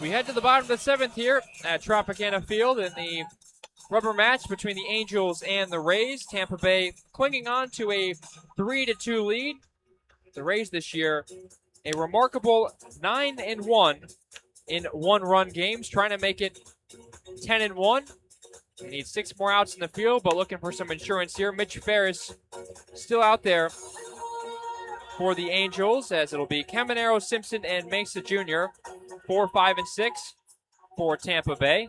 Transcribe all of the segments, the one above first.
We head to the bottom of the 7th here at Tropicana Field in the rubber match between the Angels and the Rays. Tampa Bay clinging on to a 3-2 lead. The Rays this year, a remarkable 9-1 in one-run games, trying to make it 10-1. They need 6 more outs in the field, but looking for some insurance here. Mitch Ferris still out there for the Angels, as it'll be Caminero, Simpson, and Mesa Jr. 4, 5, and 6 for Tampa Bay.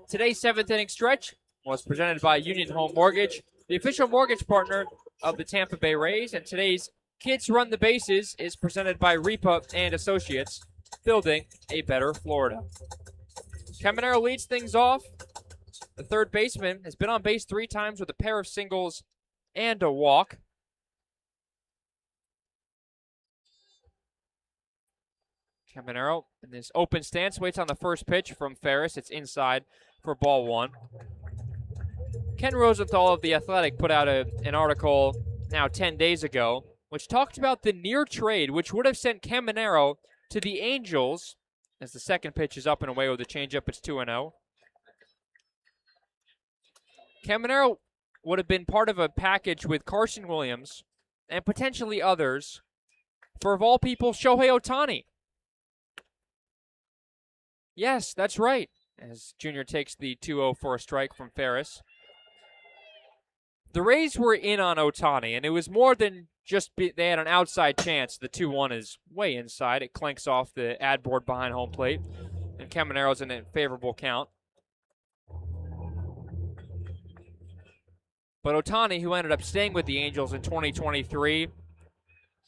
Today's 7th inning stretch was presented by Union Home Mortgage, the official mortgage partner of the Tampa Bay Rays, and today's Kids Run the Bases is presented by Repa and Associates, building a better Florida. Caminero leads things off. The third baseman has been on base 3 times with a pair of singles and a walk. Caminero in this open stance waits on the first pitch from Ferris. It's inside for ball 1. Ken Rosenthal of The Athletic put out an article now 10 days ago which talked about the near trade which would have sent Caminero to the Angels as the second pitch is up and away with a changeup. It's 2-0. Caminero would have been part of a package with Carson Williams and potentially others for, of all people, Shohei Ohtani. Yes, that's right, as Junior takes the 2-0 for a strike from Ferris. The Rays were in on Ohtani, and it was more than just they had an outside chance. The 2-1 is way inside. It clanks off the ad board behind home plate, and Caminero's in a favorable count. But Ohtani, who ended up staying with the Angels in 2023,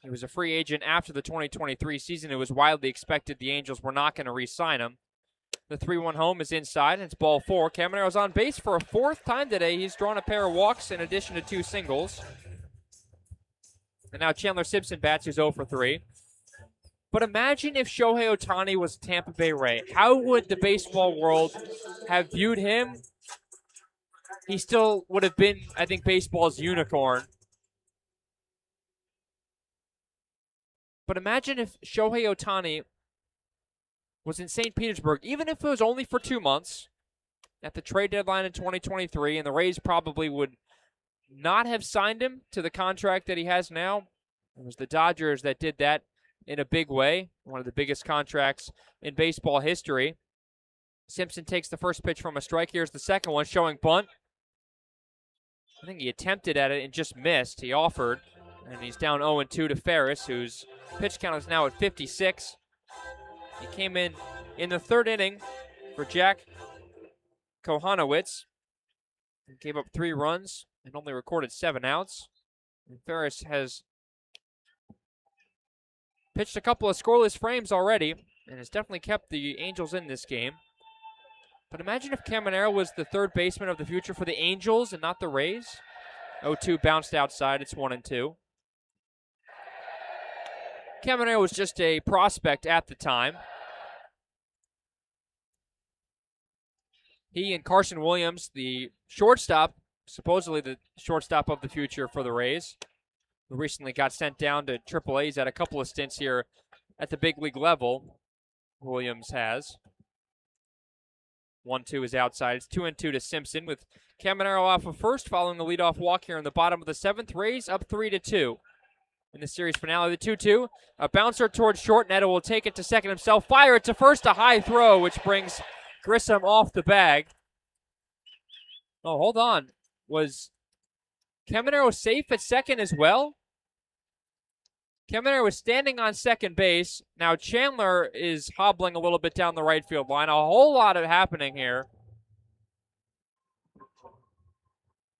he was a free agent after the 2023 season. It was widely expected the Angels were not going to re-sign him. The 3-1 home is inside, and it's ball 4. Caminero's on base for a 4th time today. He's drawn a pair of walks in addition to 2 singles. And now Chandler Simpson bats, who's 0 for 3. But imagine if Shohei Ohtani was a Tampa Bay Ray. How would the baseball world have viewed him? He still would have been, I think, baseball's unicorn. But imagine if Shohei Ohtani was in St. Petersburg, even if it was only for 2 months, at the trade deadline in 2023, and the Rays probably would not have signed him to the contract that he has now. It was the Dodgers that did that in a big way, one of the biggest contracts in baseball history. Simpson takes the first pitch from a strike. Here's the second one, showing bunt. I think he attempted at it and just missed. He offered, and he's down 0-2 to Ferris, whose pitch count is now at 56. He came in the 3rd inning for Jack Kohanowitz and gave up 3 runs and only recorded 7 outs. And Ferris has pitched a couple of scoreless frames already and has definitely kept the Angels in this game. But imagine if Caminero was the 3rd baseman of the future for the Angels and not the Rays. 0-2 bounced outside. It's 1-2. Caminero was just a prospect at the time. He and Carson Williams, the shortstop, supposedly the shortstop of the future for the Rays, who recently got sent down to AAA. He's had a couple of stints here at the big league level. Williams has. 1-2 is outside. It's 2-2 to Simpson with Caminero off of first following the leadoff walk here in the bottom of the 7th. Rays up 3-2. In the series finale, the 2-2. A bouncer towards short. Neto will take it to second himself. Fire it to first. A high throw, which brings Grissom off the bag. Oh, hold on. Was Caminero safe at second as well? Caminero was standing on second base. Now Chandler is hobbling a little bit down the right field line. A whole lot of happening here.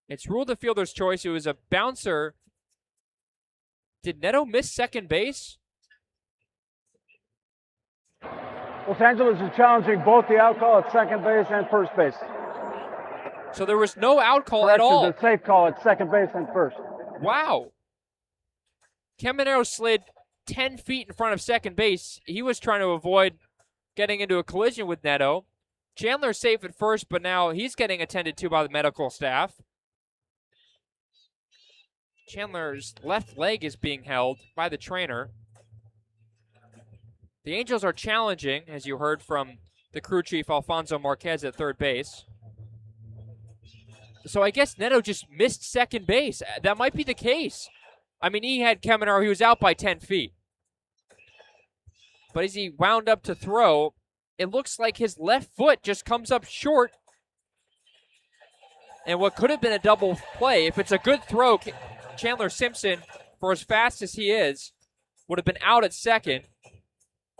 It's ruled a fielder's choice. It was a bouncer. Did Neto miss second base? Los Angeles is challenging both the out call at second base and first base. So there was no out call at all. Correction, the safe call at second base and first. Wow. Caminero slid 10 feet in front of second base. He was trying to avoid getting into a collision with Neto. Chandler's safe at first, but now he's getting attended to by the medical staff. Chandler's left leg is being held by the trainer. The Angels are challenging, as you heard from the crew chief Alfonso Marquez at third base. So I guess Neto just missed second base. That might be the case. I mean, he had Caminero, he was out by 10 feet. But as he wound up to throw, it looks like his left foot just comes up short. And what could have been a double play, if it's a good throw, Chandler Simpson, for as fast as he is, would have been out at second.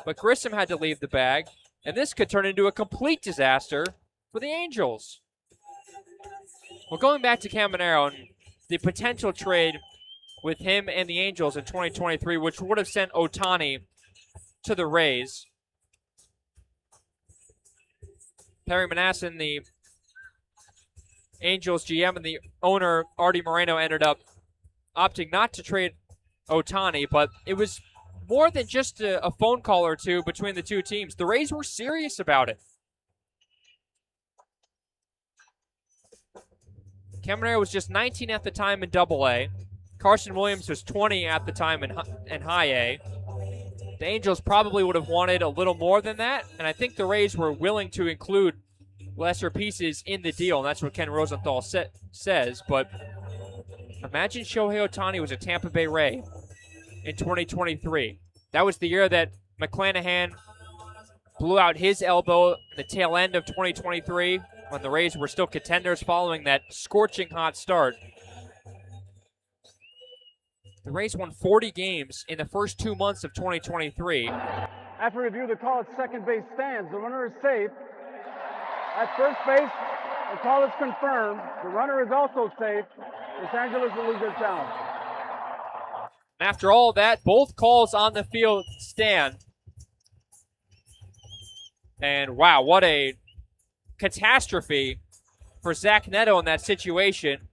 But Grissom had to leave the bag, and this could turn into a complete disaster for the Angels. Well, going back to Caminero and the potential trade with him and the Angels in 2023, which would have sent Ohtani to the Rays. Perry Manassin, the Angels GM, and the owner, Artie Moreno, ended up opting not to trade Ohtani, but it was more than just a phone call or two between the two teams. The Rays were serious about it. Caminero was just 19 at the time in Double-A. Carson Williams was 20 at the time in High A. The Angels probably would have wanted a little more than that, and I think the Rays were willing to include lesser pieces in the deal, and that's what Ken Rosenthal says. But imagine Shohei Ohtani was a Tampa Bay Ray in 2023. That was the year that McClanahan blew out his elbow at the tail end of 2023 when the Rays were still contenders following that scorching hot start. The Rays won 40 games in the first 2 months of 2023. After review, the call at second base stands. The runner is safe. At first base, the call is confirmed. The runner is also safe. Los Angeles will lose their challenge. After all that, both calls on the field stand. And wow, what a catastrophe for Zach Neto in that situation.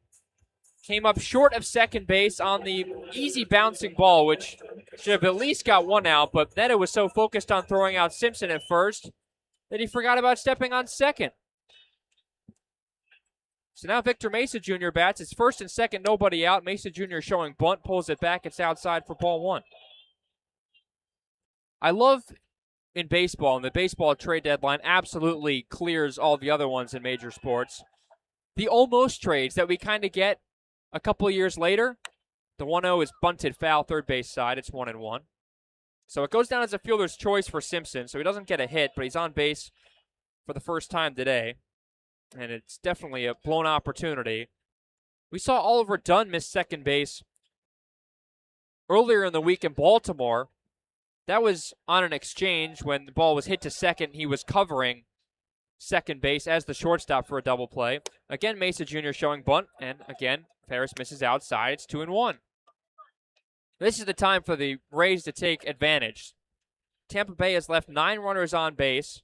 Came up short of second base on the easy bouncing ball, which should have at least got one out, but Neto was so focused on throwing out Simpson at first that he forgot about stepping on second. So now Victor Mesa Jr. bats. It's first and second, nobody out. Mesa Jr. showing bunt, pulls it back. It's outside for ball one. I love in baseball, and the baseball trade deadline absolutely clears all the other ones in major sports, the almost trades that we kind of get a couple of years later. The 1-0 is bunted foul, third base side. It's 1-1. So it goes down as a fielder's choice for Simpson, so he doesn't get a hit, but he's on base for the first time today. And it's definitely a blown opportunity. We saw Oliver Dunn miss second base earlier in the week in Baltimore. That was on an exchange when the ball was hit to second. He was covering second base as the shortstop for a double play. Again, Mesa Jr. showing bunt, and again, Ferris misses outside. It's 2-1. This is the time for the Rays to take advantage. Tampa Bay has left 9 runners on base.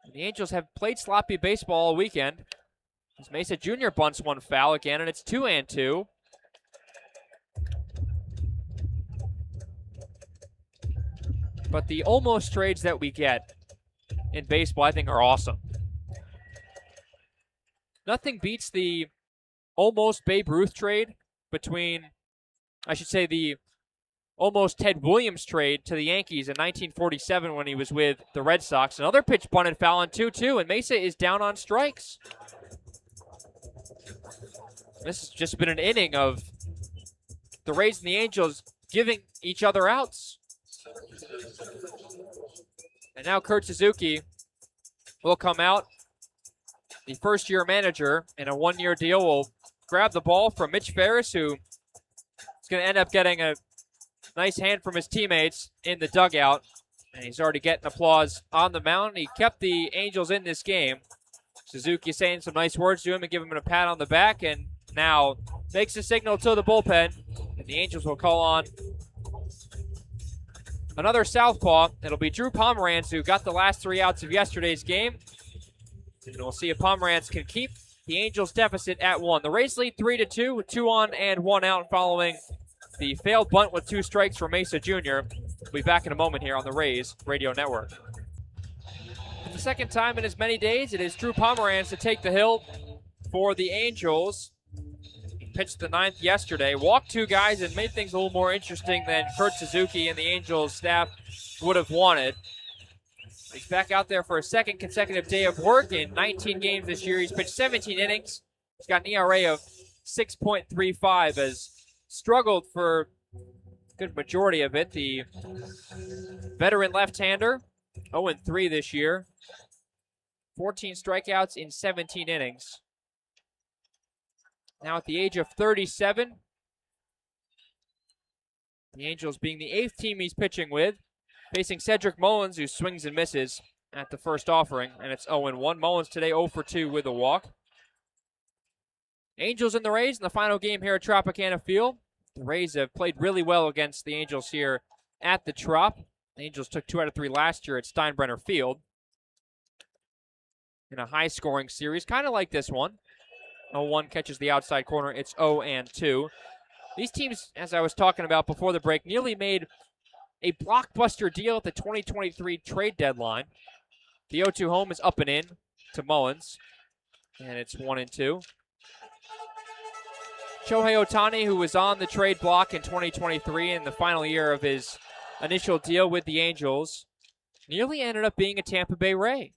And the Angels have played sloppy baseball all weekend. As Mesa Jr. bunts one foul again, and it's 2-2. But the almost trades that we get in baseball, I think, are awesome. Nothing beats the almost Babe Ruth trade between, I should say, the almost Ted Williams trade to the Yankees in 1947 when he was with the Red Sox. Another pitch bunted foul on 2-2, and Mesa is down on strikes. This has just been an inning of the Rays and the Angels giving each other outs. And now Kurt Suzuki will come out. The first-year manager in a one-year deal will grab the ball from Mitch Ferris, who is going to end up getting a nice hand from his teammates in the dugout. And he's already getting applause on the mound. He kept the Angels in this game. Suzuki saying some nice words to him and giving him a pat on the back, and now makes a signal to the bullpen. And the Angels will call on another southpaw. It'll be Drew Pomeranz, who got the last 3 outs of yesterday's game. And we'll see if Pomeranz can keep the Angels' deficit at 1. The Rays lead 3-2 with 2 on and 1 out following the failed bunt with 2 strikes from Mesa Jr. We'll be back in a moment here on the Rays Radio Network. For the second time in as many days, it is Drew Pomeranz to take the hill for the Angels. pitched the 9th yesterday, walked 2 guys, and made things a little more interesting than Kurt Suzuki and the Angels staff would have wanted. He's back out there for a second consecutive day of work in 19 games this year. He's pitched 17 innings. He's got an ERA of 6.35, has struggled for a good majority of it. The veteran left-hander, 0-3 this year. 14 strikeouts in 17 innings. Now at the age of 37, the Angels being the 8th team he's pitching with, facing Cedric Mullins, who swings and misses at the first offering, and it's 0-1. Mullins today 0-2 with a walk. Angels and the Rays in the final game here at Tropicana Field. The Rays have played really well against the Angels here at the Trop. The Angels took 2 out of 3 last year at Steinbrenner Field in a high-scoring series, kind of like this one. 0-1 catches the outside corner. It's 0-2. These teams, as I was talking about before the break, nearly made a blockbuster deal at the 2023 trade deadline. The 0-2 home is up and in to Mullins, and it's 1-2. Shohei Ohtani, who was on the trade block in 2023 in the final year of his initial deal with the Angels, nearly ended up being a Tampa Bay Ray.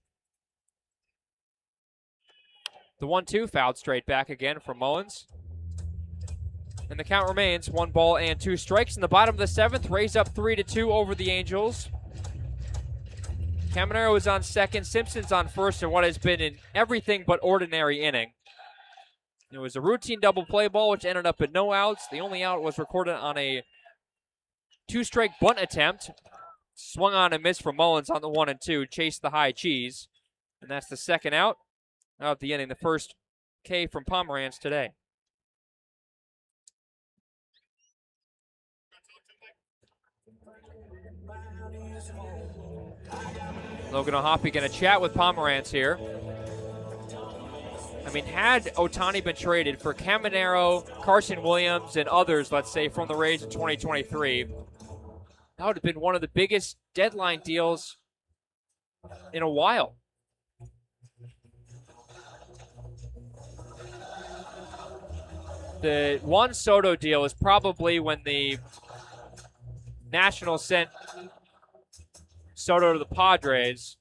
The 1-2 fouled straight back again from Mullins. And the count remains 1 ball and 2 strikes. In the bottom of the 7th, Rays up 3-2 over the Angels. Caminero is on second, Simpson's on first in what has been an everything but ordinary inning. It was a routine double play ball, which ended up at no outs. The only out was recorded on a 2-strike bunt attempt. Swung on and missed from Mullins on the 1-2, chased the high cheese. And that's the second out of the inning, the first K from Pomeranz today. Logan O'Hoppe going to chat with Pomeranz here. I mean, had Ohtani been traded for Caminero, Carson Williams, and others, let's say, from the Rays in 2023, that would have been one of the biggest deadline deals in a while. The Juan Soto deal is probably when the Nationals sent Soto to the Padres.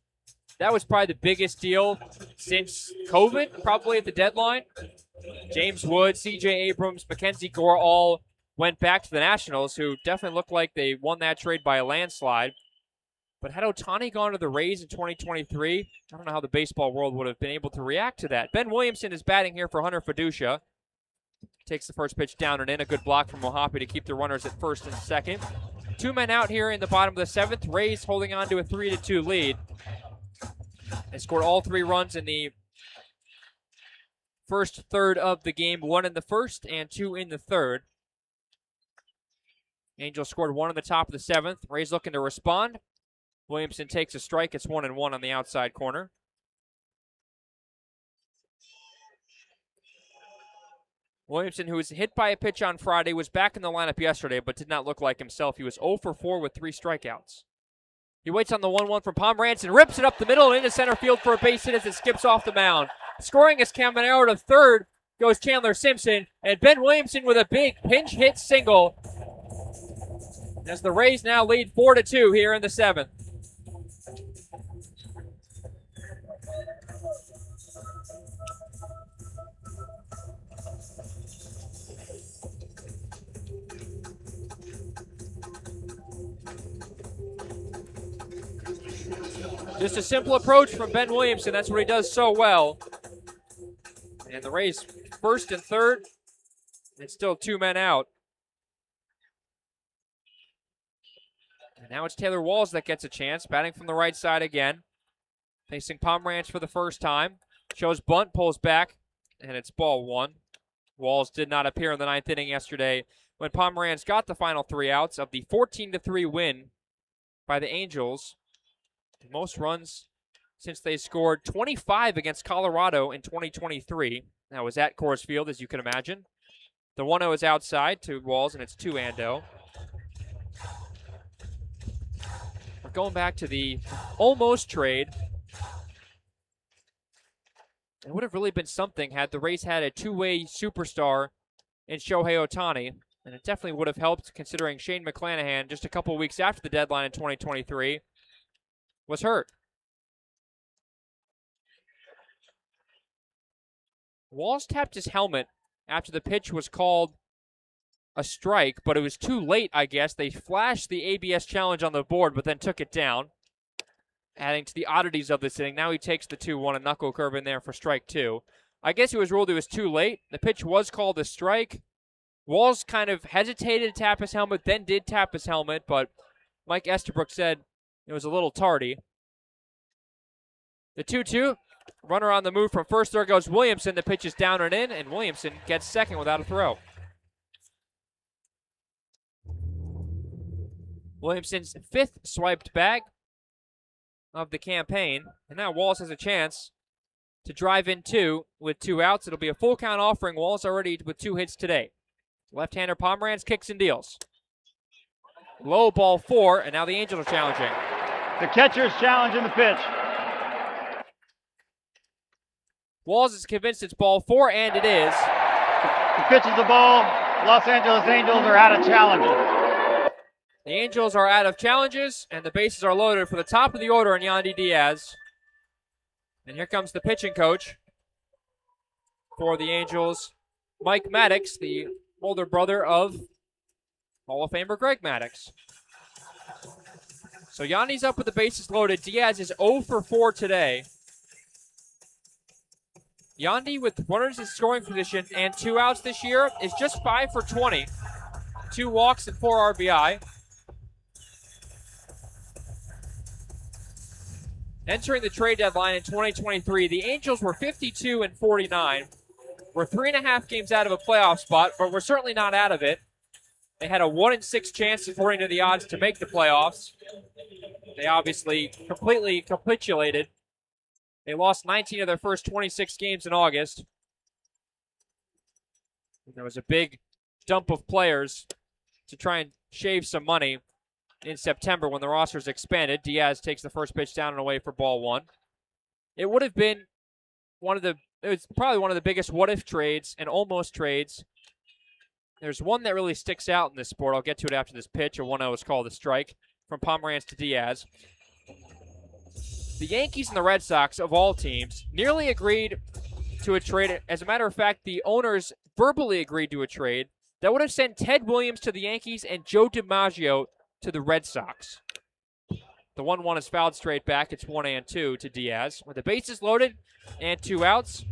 That was probably the biggest deal since COVID, probably at the deadline. James Wood, C.J. Abrams, Mackenzie Gore all went back to the Nationals, who definitely looked like they won that trade by a landslide. But had Ohtani gone to the Rays in 2023, I don't know how the baseball world would have been able to react to that. Ben Williamson is batting here for Hunter Fiducia. Takes the first pitch down and in. A good block from O'Hoppe to keep the runners at first and second. 2 men out here in the bottom of the 7th. Rays holding on to a 3-2 lead. They scored all 3 runs in the first third of the game. 1 in the first and 2 in the third. Angels scored 1 in the top of the 7th. Rays looking to respond. Williamson takes a strike. It's 1-1 on the outside corner. Williamson, who was hit by a pitch on Friday, was back in the lineup yesterday, but did not look like himself. He was 0 for 4 with 3 strikeouts. He waits on the 1-1 from Pomeranz and rips it up the middle and into center field for a base hit as it skips off the mound. Scoring is Caminero. To third goes Chandler Simpson, and Ben Williamson with a big pinch hit single as the Rays now lead 4-2 here in the 7th. Just a simple approach from Ben Williamson. That's what he does so well. And the Rays first and third. And still 2 men out. And now it's Taylor Walls that gets a chance. Batting from the right side again. Facing Pomeranz for the first time. Shows bunt, pulls back. And it's ball 1. Walls did not appear in the 9th inning yesterday when Pomeranz got the final 3 outs of the 14-3 win by the Angels. Most runs since they scored 25 against Colorado in 2023. That was at Coors Field, as you can imagine. The 1-0 is outside to Walls, and it's 2-0. We're going back to the almost trade. It would have really been something had the Rays had a 2-way superstar in Shohei Ohtani, and it definitely would have helped considering Shane McClanahan, just a couple weeks after the deadline in 2023, was hurt. Walls tapped his helmet after the pitch was called a strike, but it was too late, I guess. They flashed the ABS challenge on the board, but then took it down, adding to the oddities of this inning. Now he takes the 2-1, a knuckle curve in there for strike 2. I guess it was ruled it was too late. The pitch was called a strike. Walls kind of hesitated to tap his helmet, then did tap his helmet, but Mike Estabrook said it was a little tardy. The 2-2, runner on the move from first. There goes Williamson. The pitch is down and in, and Williamson gets second without a throw. Williamson's 5th swiped bag of the campaign, and now Walls has a chance to drive in 2 with 2 outs. It'll be a full count offering. Walls already with 2 hits today. Left-hander Pomeranz kicks and deals. Low ball 4, and now the Angels are challenging. The catcher's challenging the pitch. Walls is convinced it's ball 4, and it is. The pitch is the ball. Los Angeles Angels are out of challenges. The Angels are out of challenges, and the bases are loaded for the top of the order in Yandy Diaz. And here comes the pitching coach for the Angels, Mike Maddox, the older brother of Hall of Famer Greg Maddox. So Yandy's up with the bases loaded. Diaz is 0 for 4 today. Yandy, with runners in scoring position and 2 outs this year, is just 5 for 20. 2 walks and 4 RBI. Entering the trade deadline in 2023, the Angels were 52 and 49. We're 3.5 games out of a playoff spot, but we're certainly not out of it. They had a 1 in 6 chance, according to the odds, to make the playoffs. They obviously completely capitulated. They lost 19 of their first 26 games in August. And there was a big dump of players to try and shave some money in September when the roster's expanded. Diaz takes the first pitch down and away for ball 1. It would have been it was probably one of the biggest what-if trades and almost trades. There's one that really sticks out in this sport. I'll get to it after this pitch. A 1-0 is called a strike from Pomeranz to Diaz. The Yankees and the Red Sox, of all teams, nearly agreed to a trade. As a matter of fact, the owners verbally agreed to a trade that would have sent Ted Williams to the Yankees and Joe DiMaggio to the Red Sox. The 1-1 is fouled straight back. It's 1-2 to Diaz. With the bases loaded and 2 outs.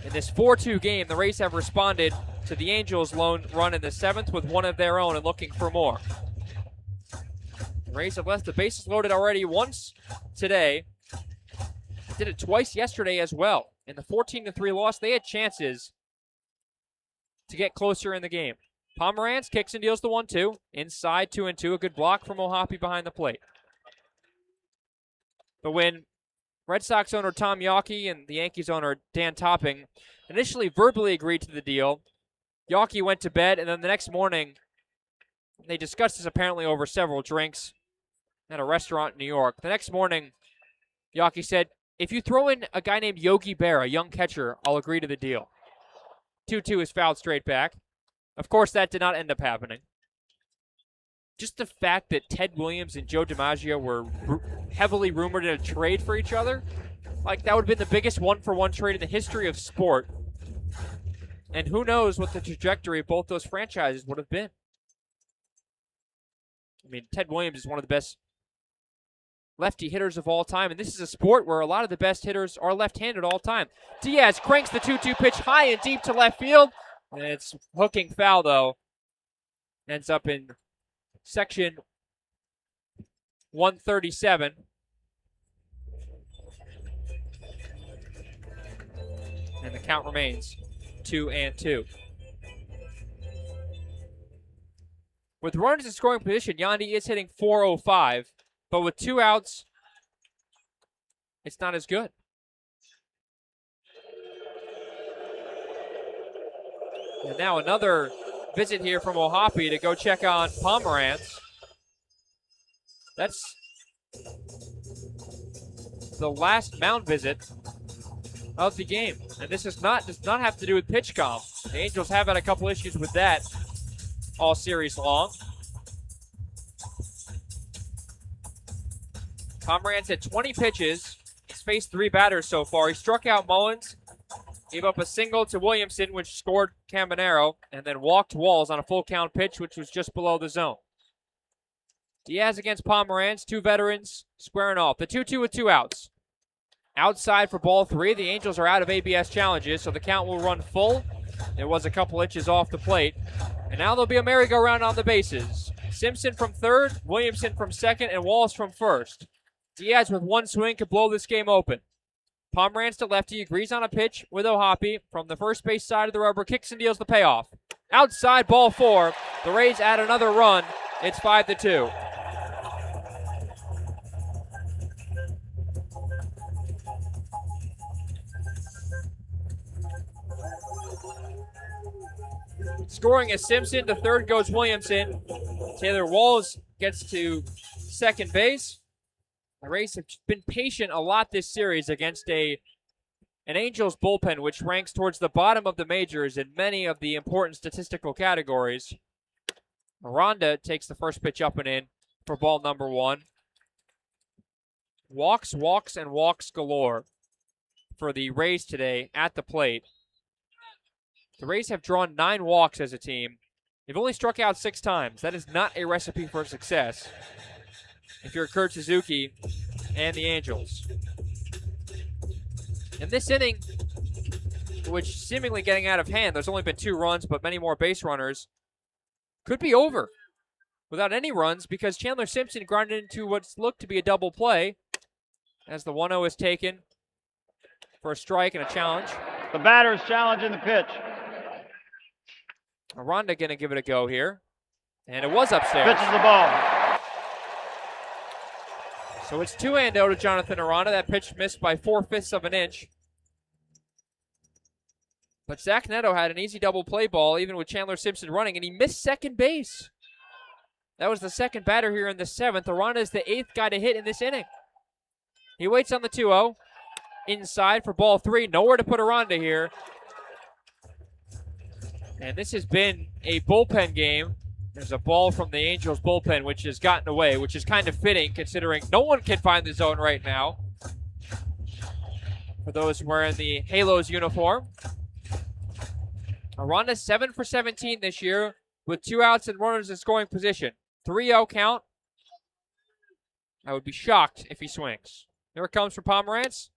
In this 4-2 game, the Rays have responded to the Angels' lone run in the 7th with one of their own and looking for more. The Rays have left the bases loaded already once today. Did it twice yesterday as well. In the 14-3 loss, they had chances to get closer in the game. Pomeranz kicks and deals the 1-2. Inside 2-2. A good block from Ohapi behind the plate. But when Red Sox owner Tom Yawkey and the Yankees owner Dan Topping initially verbally agreed to the deal, Yawkey went to bed, and then the next morning, they discussed this apparently over several drinks at a restaurant in New York. The next morning, Yawkey said, if you throw in a guy named Yogi Berra, a young catcher, I'll agree to the deal. 2-2 is fouled straight back. Of course, that did not end up happening. Just the fact that Ted Williams and Joe DiMaggio were heavily rumored in a trade for each other, like that would have been the biggest one-for-one trade in the history of sport. And who knows what the trajectory of both those franchises would have been. I mean, Ted Williams is one of the best lefty hitters of all time, and this is a sport where a lot of the best hitters are left-handed all time. Diaz cranks the 2-2 pitch high and deep to left field, and it's hooking foul, though. Ends up in section 137. And the count remains 2-2. With runners in scoring position, Yandy is hitting .405, but with 2 outs, it's not as good. And now another visit here from Ohapi to go check on Pomeranz. That's the last mound visit of the game. And this does not have to do with pitch comp. The Angels have had a couple issues with that all series long. Pomerantz had 20 pitches. He's faced 3 batters so far. He struck out Mullins, gave up a single to Williamson, which scored Caminero, and then walked Walls on a full count pitch, which was just below the zone. Diaz against Pomerantz, 2 veterans squaring off. The 2-2 with 2 outs. Outside for ball 3. The Angels are out of ABS challenges, so the count will run full. It was a couple inches off the plate. And now there'll be a merry-go-round on the bases. Simpson from third, Williamson from second, and Walls from first. Diaz with 1 swing could blow this game open. Pomerantz to lefty, agrees on a pitch with O'Hoppe from the first base side of the rubber, kicks and deals the payoff. Outside, ball 4. The Rays add another run. It's 5-2. Scoring is Simpson. To third goes Williamson. Taylor Walls gets to second base. The Rays have been patient a lot this series against an Angels bullpen which ranks towards the bottom of the majors in many of the important statistical categories. Aranda takes the first pitch up and in for ball number 1. Walks, and walks galore for the Rays today at the plate. The Rays have drawn 9 walks as a team. They've only struck out 6 times. That is not a recipe for success if you're Kurt Suzuki and the Angels. In this inning, which seemingly getting out of hand, there's only been 2 runs, but many more base runners, could be over without any runs because Chandler Simpson grounded into what's looked to be a double play as the 1-0 is taken for a strike and a challenge. The batter is challenging the pitch. Aranda going to give it a go here. And it was upstairs. Pitches the ball. So it's 2-0 to Jonathan Aranda. That pitch missed by 4/5 of an inch. But Zach Neto had an easy double play ball, even with Chandler Simpson running, and he missed second base. That was the second batter here in the 7th. Aranda is the 8th guy to hit in this inning. He waits on the 2-0. Inside for ball 3. Nowhere to put Aranda here. And this has been a bullpen game. There's a ball from the Angels bullpen which has gotten away, which is kind of fitting considering no one can find the zone right now. For those wearing the Halos uniform. Aranda 7 for 17 this year with 2 outs and runners in scoring position. 3-0 count. I would be shocked if he swings. Here it comes from Pomerantz.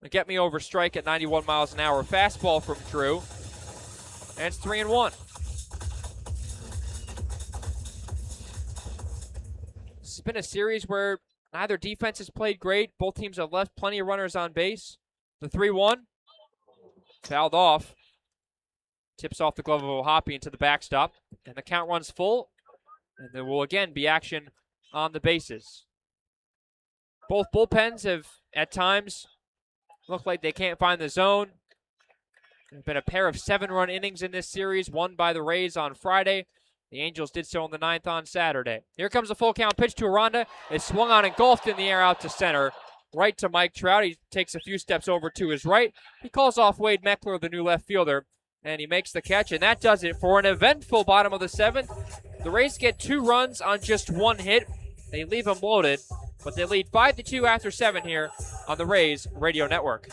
A get me over strike at 91 miles an hour. Fastball from Drew. And it's 3-1. This has been a series where neither defense has played great. Both teams have left plenty of runners on base. The 3-1. Fouled off. Tips off the glove of O'Hoppe into the backstop. And the count runs full. And there will again be action on the bases. Both bullpens have, at times, looked like they can't find the zone. There's been a pair of 7-run innings in this series, won by the Rays on Friday. The Angels did so in the 9th on Saturday. Here comes a full count pitch to Aranda. It's swung on and golfed in the air out to center. Right to Mike Trout. He takes a few steps over to his right. He calls off Wade Meckler, the new left fielder, and he makes the catch, and that does it for an eventful bottom of the 7th. The Rays get 2 runs on just 1 hit. They leave them loaded, but they lead 5-2 after 7 here on the Rays Radio Network.